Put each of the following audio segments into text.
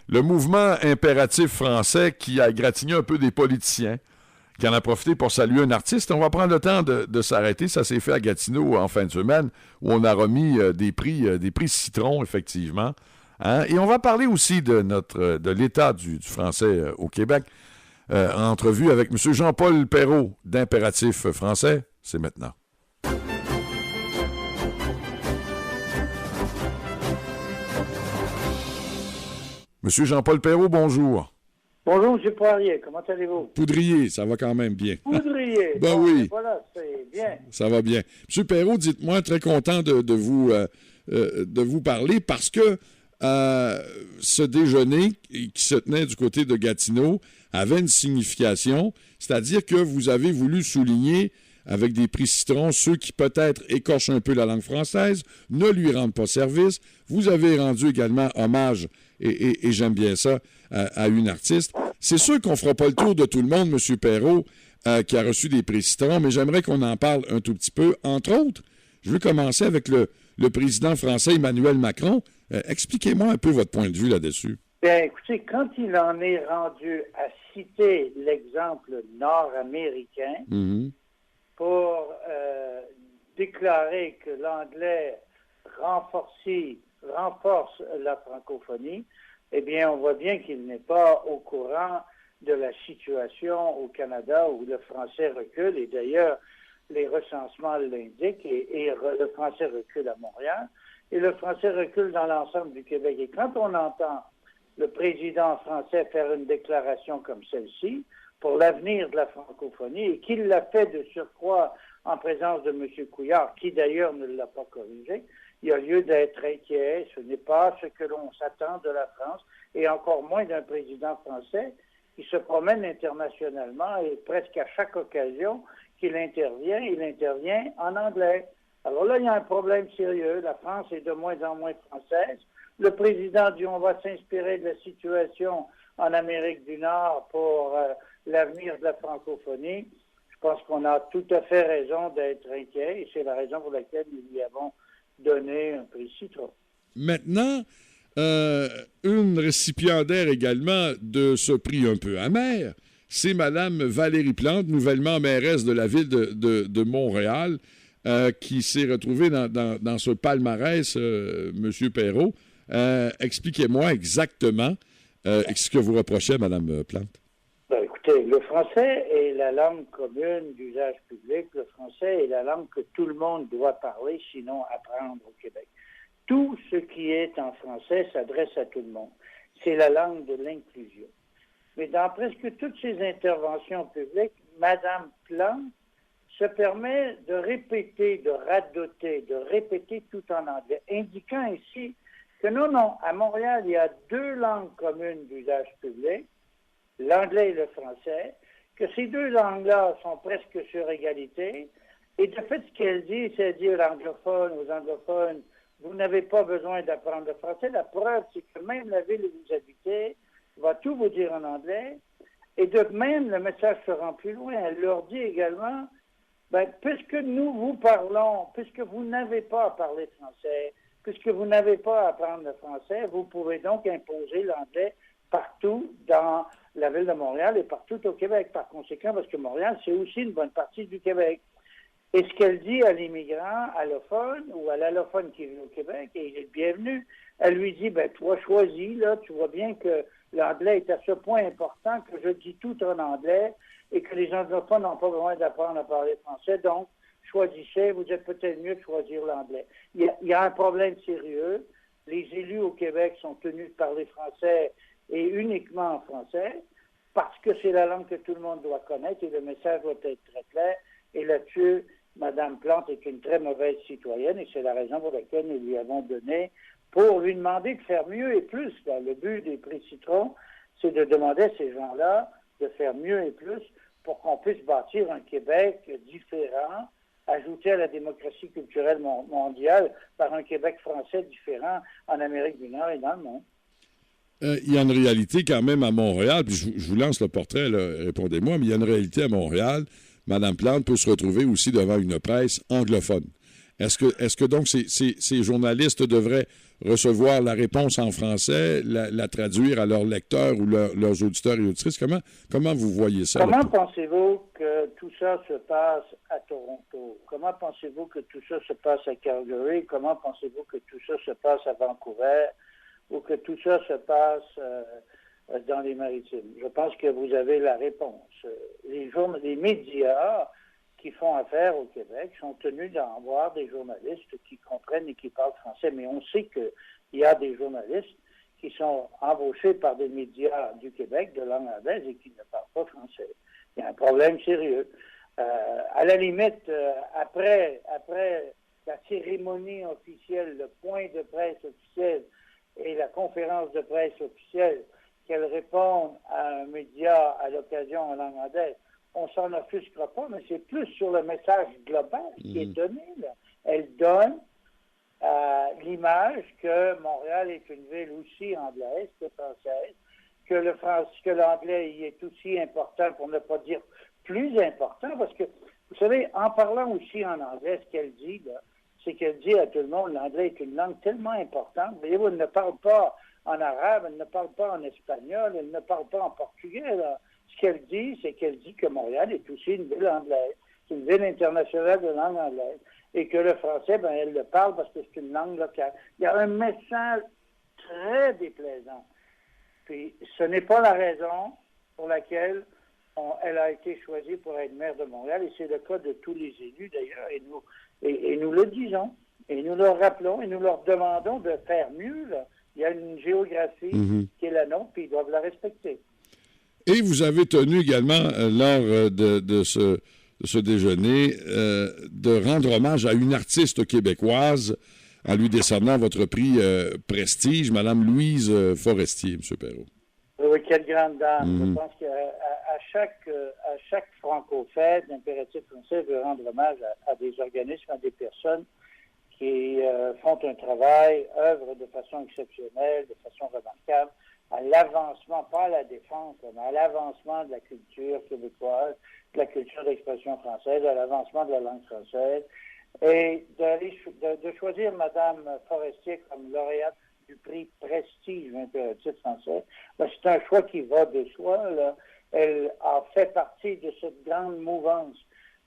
le mouvement impératif français qui a égratigné un peu des politiciens, qui en a profité pour saluer un artiste. On va prendre le temps de s'arrêter. Ça s'est fait à Gatineau en fin de semaine, où on a remis des prix Citron, effectivement. Hein? Et on va parler aussi de l'état du français au Québec. En entrevue avec M. Jean-Paul Perrault d'Impératif français. C'est maintenant. Monsieur Jean-Paul Perrault, bonjour. Bonjour, M. Poirier. Comment allez-vous? Poudrier, ça va quand même bien. Poudrier? Ben bon, oui. Voilà, c'est bien. Ça va bien. M. Perrault, dites-moi, très content de vous parler parce que ce déjeuner qui se tenait du côté de Gatineau avait une signification, c'est-à-dire que vous avez voulu souligner avec des prix Citron ceux qui peut-être écorchent un peu la langue française, ne lui rendent pas service. Vous avez rendu également hommage, et j'aime bien ça, à une artiste. C'est sûr qu'on ne fera pas le tour de tout le monde, M. Perrault, qui a reçu des prix Citron, mais j'aimerais qu'on en parle un tout petit peu. Entre autres, je veux commencer avec le président français Emmanuel Macron. Expliquez-moi un peu votre point de vue là-dessus. Bien, écoutez, quand il en est rendu à citer l'exemple nord-américain pour déclarer que l'anglais renforce la francophonie, eh bien, on voit bien qu'il n'est pas au courant de la situation au Canada où le français recule, et d'ailleurs, les recensements l'indiquent, et le français recule à Montréal, et le français recule dans l'ensemble du Québec. Et quand on entend le président français faire une déclaration comme celle-ci pour l'avenir de la francophonie, et qu'il l'a fait de surcroît en présence de M. Couillard, qui d'ailleurs ne l'a pas corrigé, il y a lieu d'être inquiet. Ce n'est pas ce que l'on s'attend de la France, et encore moins d'un président français qui se promène internationalement, et presque à chaque occasion qu'il intervient, il intervient en anglais. Alors là, il y a un problème sérieux. La France est de moins en moins française. Le président dit on va s'inspirer de la situation en Amérique du Nord pour l'avenir de la francophonie. Je pense qu'on a tout à fait raison d'être inquiet, et c'est la raison pour laquelle nous lui avons donné un prix Citron. Maintenant, une récipiendaire également de ce prix un peu amer, c'est Mme Valérie Plante, nouvellement mairesse de la ville de Montréal, qui s'est retrouvée dans ce palmarès, M. Perrault. Expliquez-moi exactement ce que vous reprochez à Mme Plante. Ben, écoutez, le français est la langue commune d'usage public. Le français est la langue que tout le monde doit parler, sinon apprendre au Québec. Tout ce qui est en français s'adresse à tout le monde. C'est la langue de l'inclusion. Mais dans presque toutes ses interventions publiques, Mme Plante se permet de répéter, de radoter, de répéter tout en anglais, indiquant ici que non, à Montréal, il y a deux langues communes d'usage public, l'anglais et le français, que ces deux langues-là sont presque sur égalité, et de fait, ce qu'elle dit, c'est dire aux anglophones, vous n'avez pas besoin d'apprendre le français. La preuve, c'est que même la ville où vous habitez va tout vous dire en anglais, et de même, le message se rend plus loin. Elle leur dit également, puisque nous vous parlons, puisque vous n'avez pas à parler français, puisque vous n'avez pas à apprendre le français, vous pouvez donc imposer l'anglais partout dans la ville de Montréal et partout au Québec. Par conséquent, parce que Montréal, c'est aussi une bonne partie du Québec. Et ce qu'elle dit à l'immigrant allophone ou à l'allophone qui vit au Québec, et il est bienvenu, elle lui dit, toi choisis, là, tu vois bien que l'anglais est à ce point important que je dis tout en anglais et que les anglophones n'ont pas besoin d'apprendre à parler français, donc choisissez, vous êtes peut-être mieux de choisir l'anglais. Il y a un problème sérieux. Les élus au Québec sont tenus de parler français et uniquement en français parce que c'est la langue que tout le monde doit connaître et le message doit être très clair. Et là-dessus, Mme Plante est une très mauvaise citoyenne et c'est la raison pour laquelle nous lui avons donné pour lui demander de faire mieux et plus. Là, le but des prix Citron, c'est de demander à ces gens-là de faire mieux et plus pour qu'on puisse bâtir un Québec différent, ajouté à la démocratie culturelle mondiale par un Québec français différent en Amérique du Nord et dans le monde. Il y a une réalité quand même à Montréal, puis je vous lance le portrait, là, répondez-moi, mais il y a une réalité à Montréal. Mme Plante peut se retrouver aussi devant une presse anglophone. Est-ce que donc ces journalistes devraient recevoir la réponse en français, la traduire à leurs lecteurs ou leurs auditeurs et auditrices? Comment vous voyez ça? Comment pensez-vous que tout ça se passe à Toronto? Comment pensez-vous que tout ça se passe à Calgary? Comment pensez-vous que tout ça se passe à Vancouver? Ou que tout ça se passe dans les Maritimes? Je pense que vous avez la réponse. Les médias qui font affaire au Québec sont tenus d'avoir des journalistes qui comprennent et qui parlent français. Mais on sait qu'il y a des journalistes qui sont embauchés par des médias du Québec de langue anglaise et qui ne parlent pas français. Il y a un problème sérieux. À la limite, après la cérémonie officielle, le point de presse officiel et la conférence de presse officielle, qu'elle réponde à un média à l'occasion en langue anglaise, on s'en offusquera pas, mais c'est plus sur le message global qui est donné, là. Elle donne l'image que Montréal est une ville aussi anglaise que française, que l'anglais y est aussi important, pour ne pas dire plus important, parce que, vous savez, en parlant aussi en anglais, ce qu'elle dit, là, c'est qu'elle dit à tout le monde, l'anglais est une langue tellement importante. Voyez-vous, elle ne parle pas en arabe, elle ne parle pas en espagnol, elle ne parle pas en portugais, là. Ce qu'elle dit, c'est qu'elle dit que Montréal est aussi une ville anglaise, c'est une ville internationale de langue anglaise, et que le français, ben, elle le parle parce que c'est une langue locale. Il y a un message très déplaisant. Puis, ce n'est pas la raison pour laquelle elle a été choisie pour être maire de Montréal, et c'est le cas de tous les élus, d'ailleurs, et nous le disons, et nous leur rappelons, et nous leur demandons de faire mieux, là. Il y a une géographie qui est la nôtre, puis ils doivent la respecter. Et vous avez tenu également, lors de ce déjeuner, de rendre hommage à une artiste québécoise en lui décernant votre prix Prestige, Mme Louise Forestier, M. Perrault. Oui, quelle grande dame. Je pense qu'à chaque franco-fête, l'impératif français veut rendre hommage à des organismes, à des personnes qui font un travail, œuvrent de façon exceptionnelle, de façon remarquable, à l'avancement, pas à la défense, mais à l'avancement de la culture québécoise, de la culture d'expression française, à l'avancement de la langue française, et de choisir Mme Forestier comme lauréate du prix Prestige impératif français, ben, c'est un choix qui va de soi, là. Elle a fait partie de cette grande mouvance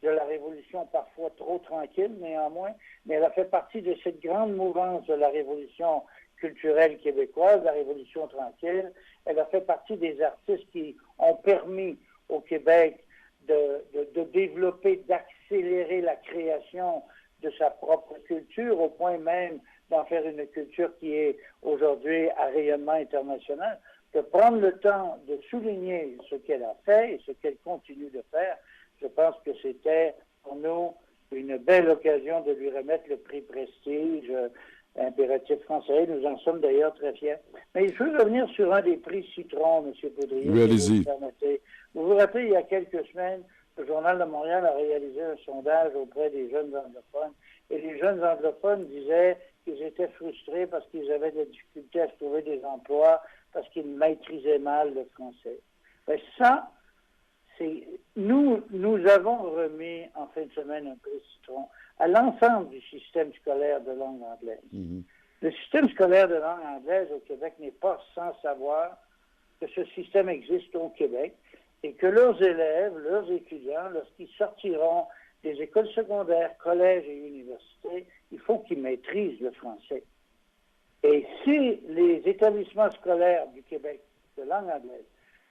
de la Révolution, parfois trop tranquille néanmoins, mais elle a fait partie de cette grande mouvance de la Révolution culturelle québécoise, la Révolution tranquille. Elle a fait partie des artistes qui ont permis au Québec de développer, d'accélérer la création de sa propre culture, au point même d'en faire une culture qui est aujourd'hui à rayonnement international. De prendre le temps de souligner ce qu'elle a fait et ce qu'elle continue de faire, je pense que c'était pour nous une belle occasion de lui remettre le prix Prestige impératif français. Nous en sommes d'ailleurs très fiers. Mais je veux revenir sur un des prix Citron, M. Poudrier. Oui, allez-y. Vous vous rappelez, il y a quelques semaines, le Journal de Montréal a réalisé un sondage auprès des jeunes anglophones. Et les jeunes anglophones disaient qu'ils étaient frustrés parce qu'ils avaient des difficultés à se trouver des emplois, parce qu'ils maîtrisaient mal le français. Mais ça, nous avons remis en fin de semaine un prix Citron à l'ensemble du système scolaire de langue anglaise. Le système scolaire de langue anglaise au Québec n'est pas sans savoir que ce système existe au Québec et que leurs élèves, leurs étudiants, lorsqu'ils sortiront des écoles secondaires, collèges et universités, il faut qu'ils maîtrisent le français. Et si les établissements scolaires du Québec de langue anglaise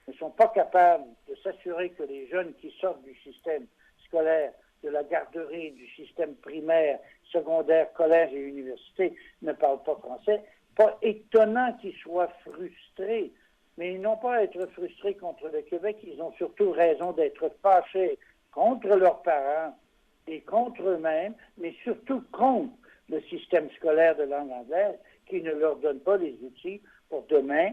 ne sont pas capables de s'assurer que les jeunes qui sortent du système scolaire, de la garderie, du système primaire, secondaire, collège et université ne parlent pas français, pas étonnant qu'ils soient frustrés. Mais ils n'ont pas à être frustrés contre le Québec, ils ont surtout raison d'être fâchés contre leurs parents et contre eux-mêmes, mais surtout contre le système scolaire de langue anglaise qui ne leur donne pas les outils pour demain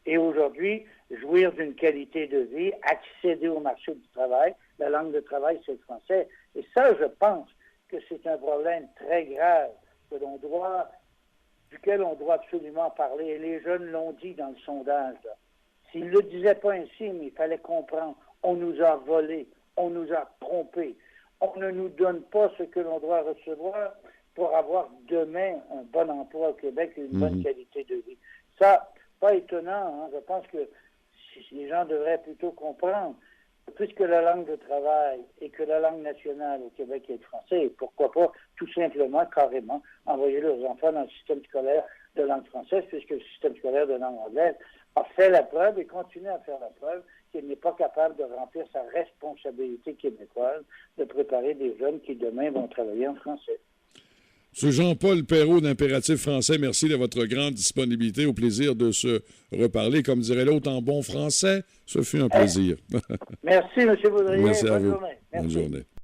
et aujourd'hui jouir d'une qualité de vie, accéder au marché du travail. La langue de travail, c'est le français. Et ça, je pense que c'est un problème très grave duquel on doit absolument parler. Et les jeunes l'ont dit dans le sondage. Là. S'ils ne le disaient pas ainsi, mais il fallait comprendre. On nous a volé, on nous a trompés. On ne nous donne pas ce que l'on doit recevoir. pour avoir demain un bon emploi au Québec et une bonne qualité de vie. Ça, pas étonnant, hein? Je pense que les gens devraient plutôt comprendre. Puisque la langue de travail et que la langue nationale au Québec est le français, pourquoi pas tout simplement, carrément, envoyer leurs enfants dans le système scolaire de langue française, puisque le système scolaire de langue anglaise a fait la preuve et continue à faire la preuve qu'il n'est pas capable de remplir sa responsabilité québécoise de préparer des jeunes qui demain vont travailler en français. M. Jean-Paul Perrault d'Impératif français, merci de votre grande disponibilité. Au plaisir de se reparler. Comme dirait l'autre en bon français, ce fut un plaisir. Merci, M. Baudrillard. Merci à vous. Bonne journée. Merci. Bonne journée.